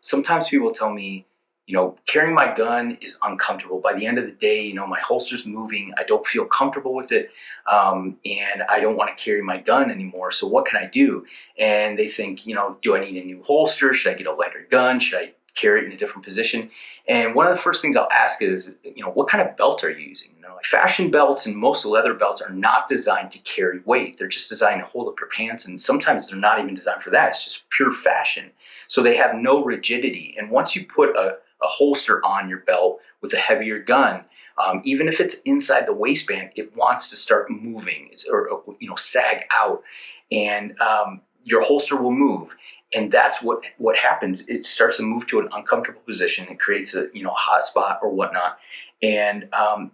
Sometimes people tell me, carrying my gun is uncomfortable. By the end of the day, my holster's moving. I don't feel comfortable with it, and I don't want to carry my gun anymore. So what can I do? And they think, do I need a new holster? Should I get a lighter gun? Should I carry it in a different position? And one of the first things I'll ask is, what kind of belt are you using? Like fashion belts and most leather belts are not designed to carry weight. They're just designed to hold up your pants, and sometimes they're not even designed for that. It's just pure fashion. So they have no rigidity. And once you put a holster on your belt with a heavier gun, even if it's inside the waistband, it wants to start moving or sag out, and your holster will move. And that's what happens. It starts to move to an uncomfortable position. It creates a hot spot or whatnot, and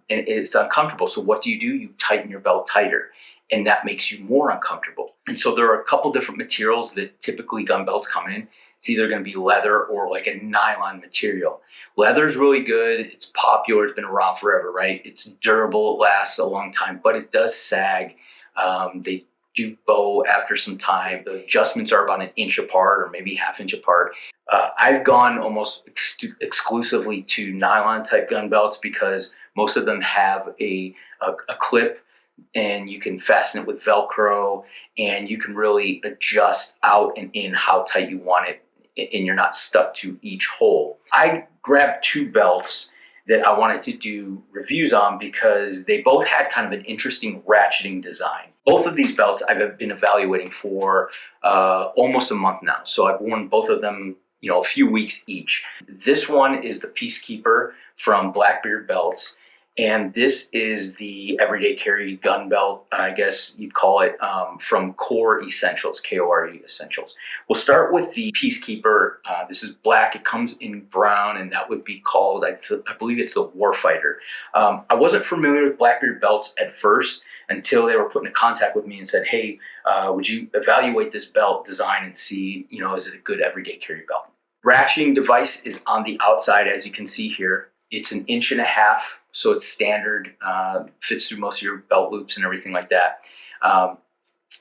it's uncomfortable. So what do? You tighten your belt tighter, and that makes you more uncomfortable. And so there are a couple different materials that typically gun belts come in. It's either going to be leather or like a nylon material. Leather is really good. It's popular. It's been around forever, right? It's durable. It lasts a long time, but it does sag. They do bow after some time. The adjustments are about an inch apart or maybe ½ inch apart. I've gone almost exclusively to nylon type gun belts because most of them have a clip, and you can fasten it with Velcro, and you can really adjust out and in how tight you want it, and you're not stuck to each hole. I grabbed two belts that I wanted to do reviews on because they both had kind of an interesting ratcheting design. Both of these belts I've been evaluating for almost a month now. So I've worn both of them, a few weeks each. This one is the Peacekeeper from Blackbeard Belts, and this is the everyday carry gun belt, I guess you'd call it, from Core Essentials, K-O-R-E Essentials. We'll start with the Peacekeeper. This is black. It comes in brown, and that would be called, I believe it's the Warfighter. I wasn't familiar with Blackbeard belts at first until they were put in contact with me and said, hey, would you evaluate this belt design and see, is it a good everyday carry belt? Ratcheting device is on the outside, as you can see here. It's 1.5 inches, so it's standard, fits through most of your belt loops and everything like that.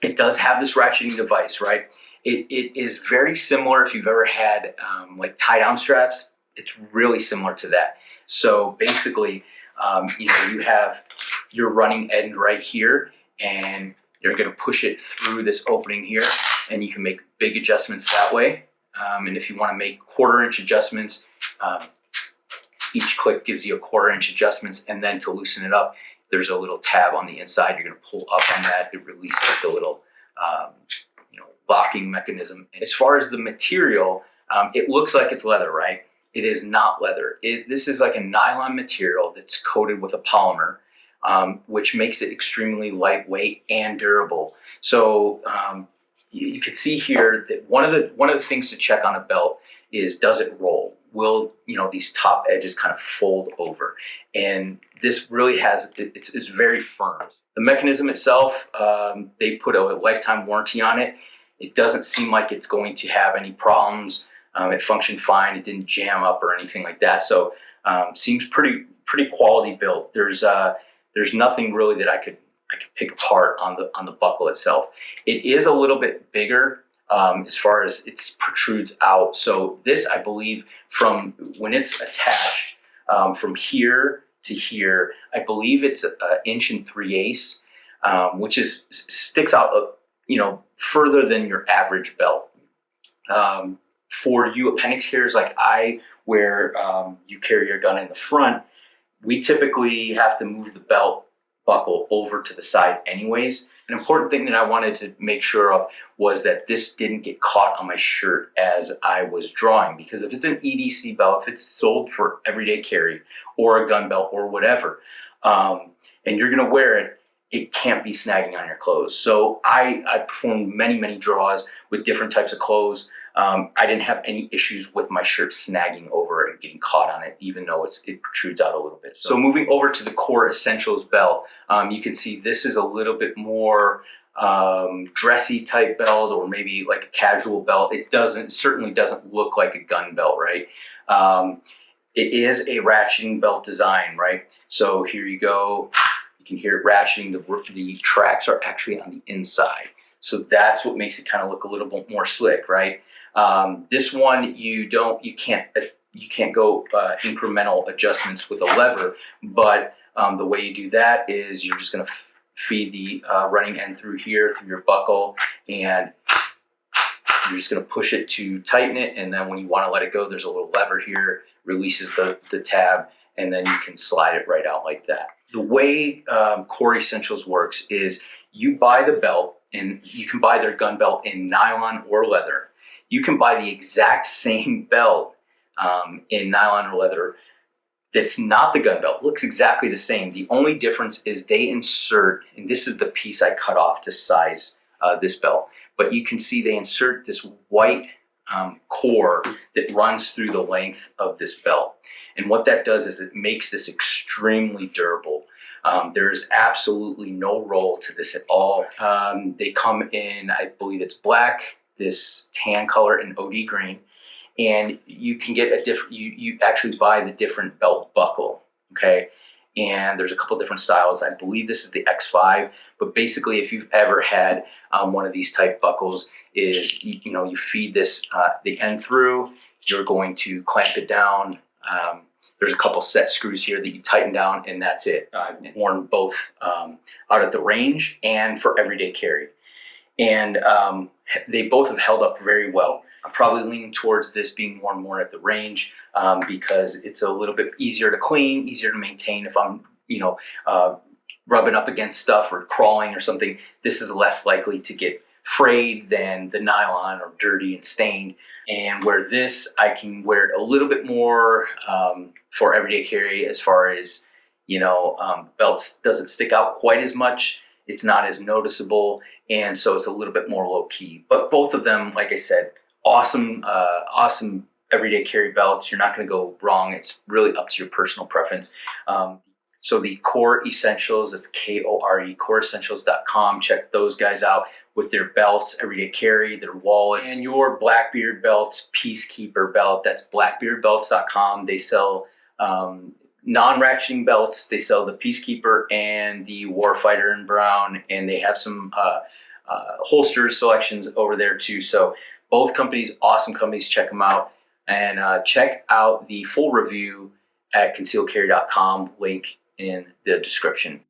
It does have this ratcheting device, right? It is very similar if you've ever had like tie-down straps. It's really similar to that. So basically, you have your running end right here, and you're going to push it through this opening here, and you can make big adjustments that way. And if you want to make 1/4 inch adjustments, each click gives you a 1/4 inch adjustments, and then to loosen it up, there's a little tab on the inside. You're going to pull up on that. It releases the little, locking mechanism. As far as the material, it looks like it's leather, right? It is not leather. This is like a nylon material that's coated with a polymer, which makes it extremely lightweight and durable. So you can see here that one of the things to check on a belt is, does it roll? Will these top edges kind of fold over? And this really it's very firm. The mechanism itself, they put a lifetime warranty on it. It doesn't seem like it's going to have any problems. It functioned fine. It didn't jam up or anything like that. So seems pretty quality built. There's nothing really that I could pick apart on the buckle itself. It is a little bit bigger as far as it protrudes out. So this, I believe, from when it's attached from here to here, I believe it's 1 3/8, which sticks out further than your average belt. For you appendix carriers like I, where you carry your gun in the front, we typically have to move the belt buckle over to the side anyways. An important thing that I wanted to make sure of was that this didn't get caught on my shirt as I was drawing, because if it's an EDC belt, if it's sold for everyday carry or a gun belt or whatever, and you're gonna wear it, it can't be snagging on your clothes. So I performed many draws with different types of clothes. I didn't have any issues with my shirt snagging over and getting caught on it, even though it protrudes out a little bit. So moving over to the Core Essentials belt, you can see this is a little bit more dressy type belt, or maybe like a casual belt. It certainly doesn't look like a gun belt, right? It is a ratcheting belt design, right? So here you go. You can hear it ratcheting. The tracks are actually on the inside. So that's what makes it kind of look a little bit more slick, right? This one you can't go incremental adjustments with a lever, but the way you do that is you're just going to feed the running end through here through your buckle, and you're just going to push it to tighten it, and then when you want to let it go, there's a little lever here, releases the tab, and then you can slide it right out like that. The way Core Essentials works is you buy the belt, and you can buy their gun belt in nylon or leather. You can buy the exact same belt in nylon or leather that's not the gun belt. It looks exactly the same. The only difference is they insert, and this is the piece I cut off to size this belt, but you can see they insert this white core that runs through the length of this belt. And what that does is it makes this extremely durable. There's absolutely no roll to this at all. They come in, I believe it's black, this tan color, and OD green. And you can get a different, you actually buy the different belt buckle, okay? And there's a couple different styles. I believe this is the X5, but basically if you've ever had one of these type buckles, is you feed this the end through, you're going to clamp it down. There's a couple set screws here that you tighten down, and that's it. I've worn both out at the range and for everyday carry. And they both have held up very well. I'm probably leaning towards this being worn more at the range because it's a little bit easier to clean, easier to maintain. If I'm, rubbing up against stuff or crawling or something, this is less likely to get frayed than the nylon or dirty and stained. And where this, I can wear it a little bit more for everyday carry as far as, belts doesn't stick out quite as much. It's not as noticeable. And so it's a little bit more low key. But both of them, like I said, awesome everyday carry belts. You're not going to go wrong. It's really up to your personal preference. So the Core Essentials, it's K-O-R-E, coreessentials.com. Check those guys out with their belts, everyday carry, their wallets, and your Blackbeard belts, Peacekeeper belt. That's blackbeardbelts.com. They sell non-ratcheting belts. They sell the Peacekeeper and the Warfighter in brown, and they have some holster selections over there too. So both companies, awesome companies. Check them out, and check out the full review at concealedcarry.com. Link in the description.